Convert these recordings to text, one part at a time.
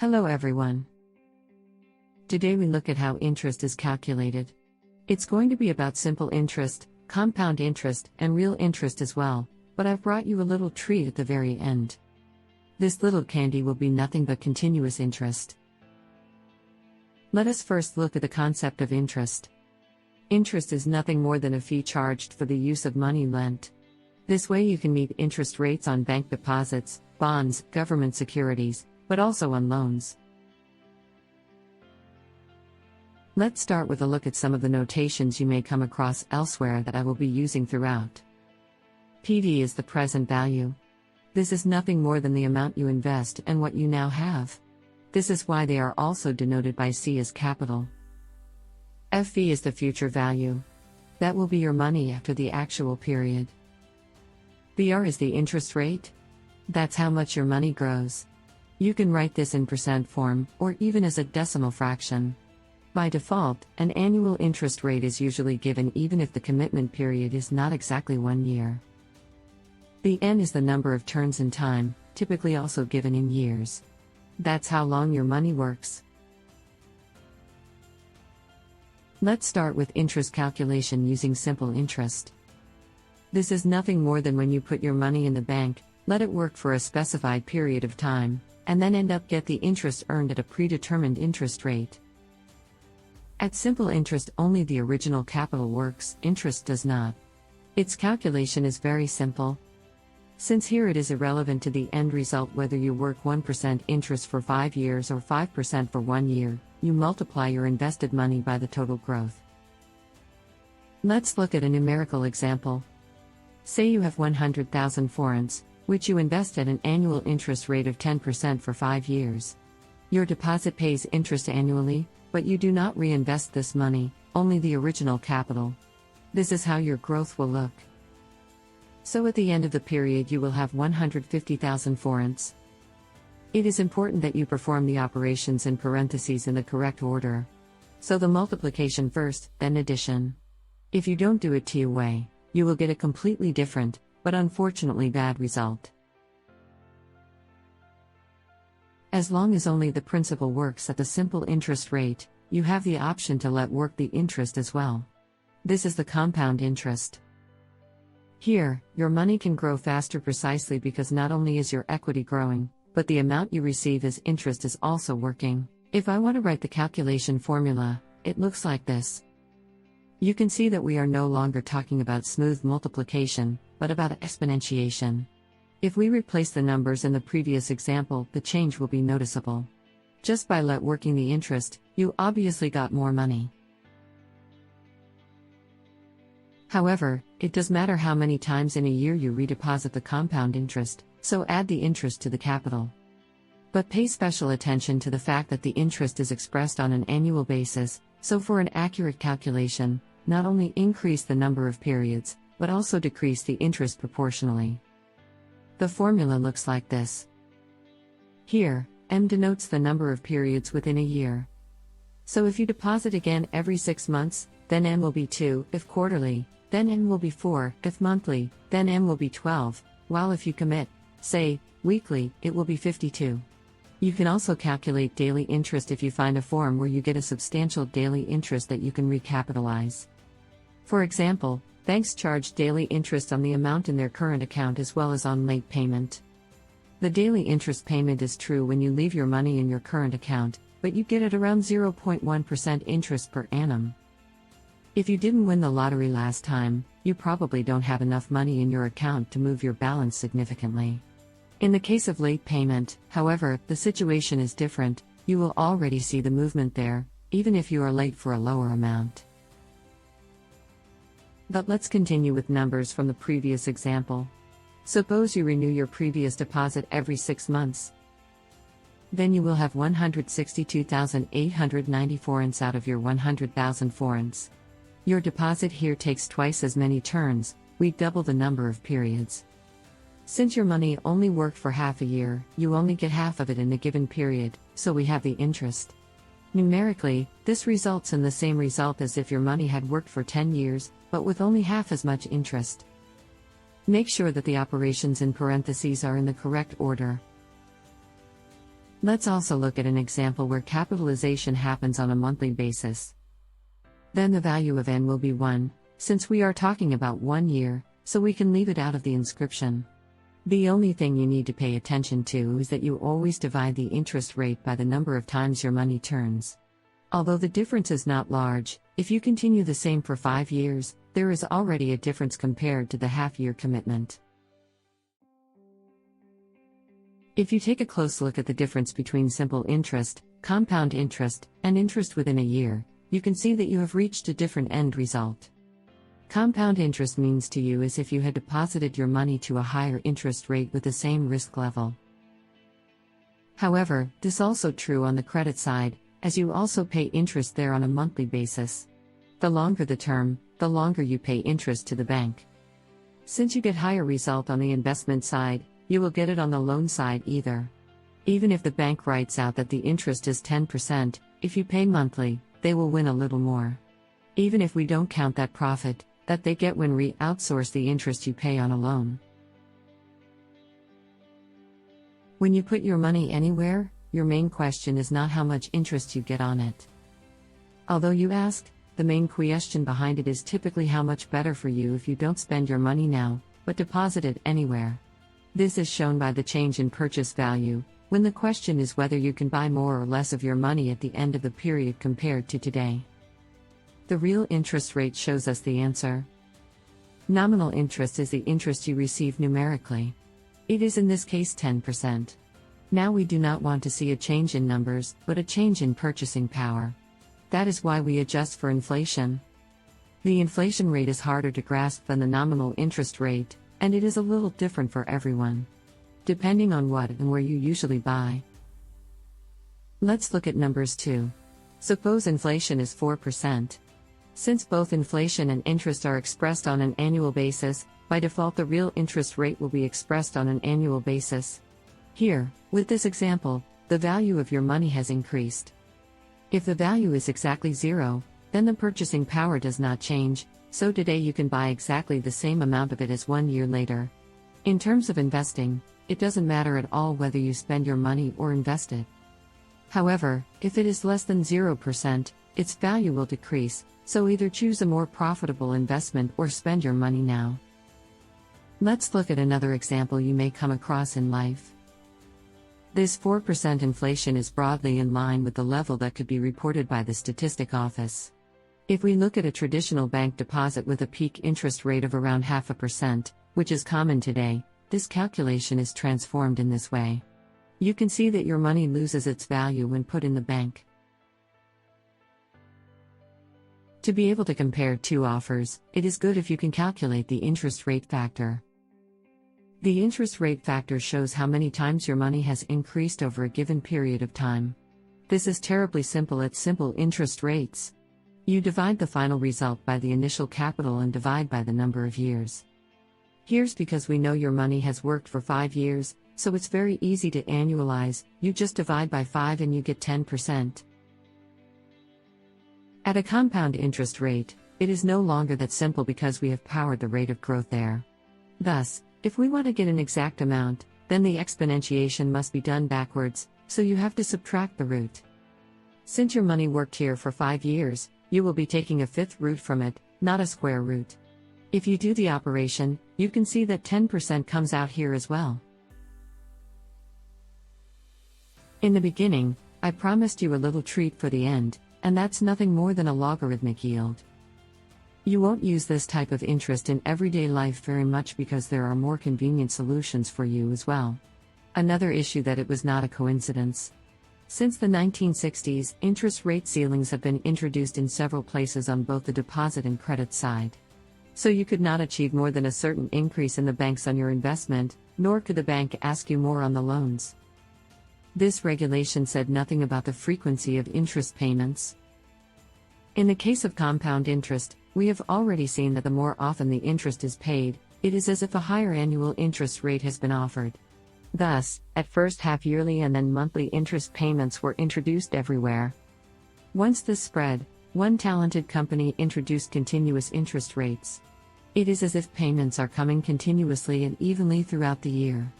Hello everyone. Today we look at how interest is calculated. It's going to be about simple interest, compound interest, and real interest as well, but I've brought you a little treat at the very end. This little candy will be nothing but continuous interest. Let us first look at the concept of interest. Interest is nothing more than a fee charged for the use of money lent. This way you can meet interest rates on bank deposits, bonds, government securities, but also on loans. Let's start with a look at some of the notations you may come across elsewhere that I will be using throughout. PD is the present value. This is nothing more than the amount you invest and what you now have. This is why they are also denoted by C as capital. FV is the future value. That will be your money after the actual period. BR is the interest rate. That's how much your money grows. You can write this in percent form, or even as a decimal fraction. By default, an annual interest rate is usually given even if the commitment period is not exactly 1 year. The N is the number of turns in time, typically also given in years. That's how long your money works. Let's start with interest calculation using simple interest. This is nothing more than when you put your money in the bank, let it work for a specified period of time, and then get the interest earned at a predetermined interest rate. At simple interest, only the original capital works, interest does not. Its calculation is very simple. Since here it is irrelevant to the end result whether you work 1% interest for 5 years or 5% for 1 year, you multiply your invested money by the total growth. Let's look at a numerical example. Say you have 100,000 forints, which you invest at an annual interest rate of 10% for 5 years. Your deposit pays interest annually, but you do not reinvest this money, only the original capital. This is how your growth will look. So at the end of the period you will have 150,000 forints. It is important that you perform the operations in parentheses in the correct order. So the multiplication first, then addition. If you don't do it to your way, you will get a completely different, but unfortunately bad result. As long as only the principal works at the simple interest rate, you have the option to let work the interest as well. This is the compound interest. Here, your money can grow faster precisely because not only is your equity growing, but the amount you receive as interest is also working. If I want to write the calculation formula, it looks like this. You can see that we are no longer talking about smooth multiplication, but about exponentiation. If we replace the numbers in the previous example, the change will be noticeable. Just by working the interest, you obviously got more money. However, it does matter how many times in a year you redeposit the compound interest, so add the interest to the capital. But pay special attention to the fact that the interest is expressed on an annual basis, so for an accurate calculation, not only increase the number of periods, but also decrease the interest proportionally. The formula looks like this. Here, M denotes the number of periods within a year. So if you deposit again every 6 months, then M will be 2, if quarterly, then M will be 4, if monthly, then M will be 12, while if you commit, say, weekly, it will be 52. You can also calculate daily interest if you find a form where you get a substantial daily interest that you can recapitalize. For example, banks charge daily interest on the amount in their current account as well as on late payment. The daily interest payment is true when you leave your money in your current account, but you get it around 0.1% interest per annum. If you didn't win the lottery last time, you probably don't have enough money in your account to move your balance significantly. In the case of late payment, however, the situation is different. You will already see the movement there, even if you are late for a lower amount. But let's continue with numbers from the previous example. Suppose you renew your previous deposit every 6 months. Then you will have 162,890 forints out of your 100,000 forints. Your deposit here takes twice as many turns, we double the number of periods. Since your money only worked for half a year, you only get half of it in a given period, so we have the interest. Numerically, this results in the same result as if your money had worked for 10 years, but with only half as much interest. Make sure that the operations in parentheses are in the correct order. Let's also look at an example where capitalization happens on a monthly basis. Then the value of n will be 1, since we are talking about 1 year, so we can leave it out of the inscription. The only thing you need to pay attention to is that you always divide the interest rate by the number of times your money turns. Although the difference is not large, if you continue the same for 5 years, there is already a difference compared to the half-year commitment. If you take a close look at the difference between simple interest, compound interest, and interest within a year, you can see that you have reached a different end result. Compound interest means to you as if you had deposited your money to a higher interest rate with the same risk level. However, this is also true on the credit side, as you also pay interest there on a monthly basis. The longer the term, the longer you pay interest to the bank. Since you get higher result on the investment side, you will get it on the loan side either. Even if the bank writes out that the interest is 10%, if you pay monthly, they will win a little more. Even if we don't count that profit that they get when we outsource the interest you pay on a loan. When you put your money anywhere, your main question is not how much interest you get on it. Although you ask, the main question behind it is typically how much better for you if you don't spend your money now, but deposit it anywhere. This is shown by the change in purchase value, when the question is whether you can buy more or less of your money at the end of the period compared to today. The real interest rate shows us the answer. Nominal interest is the interest you receive numerically. It is in this case 10%. Now we do not want to see a change in numbers, but a change in purchasing power. That is why we adjust for inflation. The inflation rate is harder to grasp than the nominal interest rate, and it is a little different for everyone, depending on what and where you usually buy. Let's look at numbers too. Suppose inflation is 4%. Since both inflation and interest are expressed on an annual basis, by default the real interest rate will be expressed on an annual basis. Here, with this example, the value of your money has increased. If the value is exactly 0, then the purchasing power does not change, so today you can buy exactly the same amount of it as 1 year later. In terms of investing, it doesn't matter at all whether you spend your money or invest it. However, if it is less than 0%, its value will decrease, so either choose a more profitable investment or spend your money now. Let's look at another example you may come across in life. This 4% inflation is broadly in line with the level that could be reported by the Statistic Office. If we look at a traditional bank deposit with a peak interest rate of around 0.5%, which is common today, this calculation is transformed in this way. You can see that your money loses its value when put in the bank. To be able to compare two offers, it is good if you can calculate the interest rate factor. The interest rate factor shows how many times your money has increased over a given period of time. This is terribly simple at simple interest rates. You divide the final result by the initial capital and divide by the number of years. Here's because we know your money has worked for 5 years, so it's very easy to annualize. You just divide by 5 and you get 10%. At a compound interest rate, it is no longer that simple because we have powered the rate of growth there. Thus, if we want to get an exact amount, then the exponentiation must be done backwards, so you have to subtract the root. Since your money worked here for 5 years, you will be taking a fifth root from it, not a square root. If you do the operation, you can see that 10% comes out here as well. In the beginning, I promised you a little treat for the end, and that's nothing more than a logarithmic yield. You won't use this type of interest in everyday life very much because there are more convenient solutions for you as well. Another issue that it was not a coincidence. Since the 1960s, interest rate ceilings have been introduced in several places on both the deposit and credit side. So you could not achieve more than a certain increase in the banks on your investment, nor could the bank ask you more on the loans. This regulation said nothing about the frequency of interest payments. In the case of compound interest, we have already seen that the more often the interest is paid, it is as if a higher annual interest rate has been offered. Thus, at first half-yearly and then monthly interest payments were introduced everywhere. Once this spread, one talented company introduced continuous interest rates. It is as if payments are coming continuously and evenly throughout the year.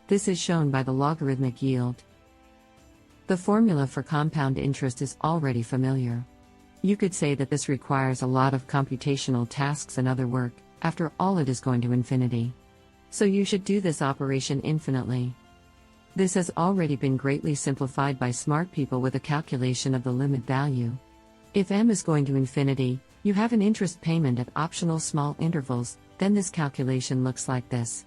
This is shown by the logarithmic yield. The formula for compound interest is already familiar. You could say that this requires a lot of computational tasks and other work. After all, it is going to infinity. So you should do this operation infinitely. This has already been greatly simplified by smart people with a calculation of the limit value. If m is going to infinity, you have an interest payment at optional small intervals, then this calculation looks like this.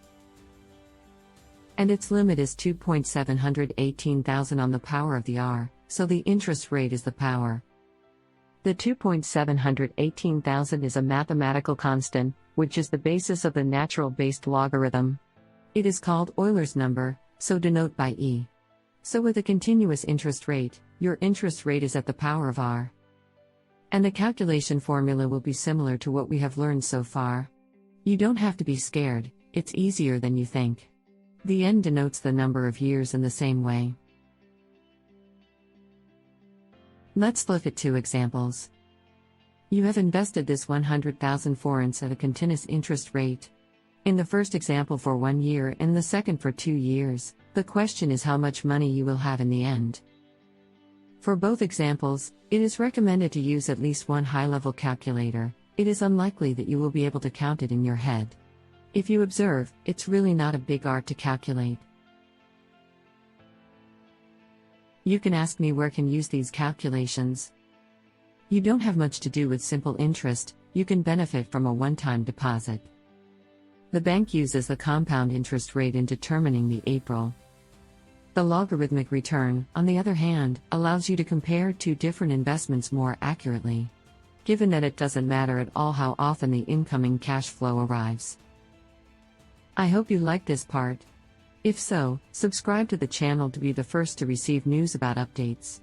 And its limit is 2.718,000 on the power of the r, so the interest rate is the power. The 2.718,000 is a mathematical constant, which is the basis of the natural-based logarithm. It is called Euler's number, so denote by e. So with a continuous interest rate, your interest rate is at the power of r. And the calculation formula will be similar to what we have learned so far. You don't have to be scared, it's easier than you think. The n denotes the number of years in the same way. Let's look at two examples. You have invested this 100,000 forints at a continuous interest rate. In the first example for 1 year and the second for 2 years, the question is how much money you will have in the end. For both examples, it is recommended to use at least one high-level calculator. It is unlikely that you will be able to count it in your head. If you observe, it's really not a big art to calculate. You can ask me where can use these calculations. You don't have much to do with simple interest, you can benefit from a one-time deposit. The bank uses the compound interest rate in determining the April. The logarithmic return, on the other hand, allows you to compare two different investments more accurately, given that it doesn't matter at all how often the incoming cash flow arrives. I hope you liked this part. If so, subscribe to the channel to be the first to receive news about updates.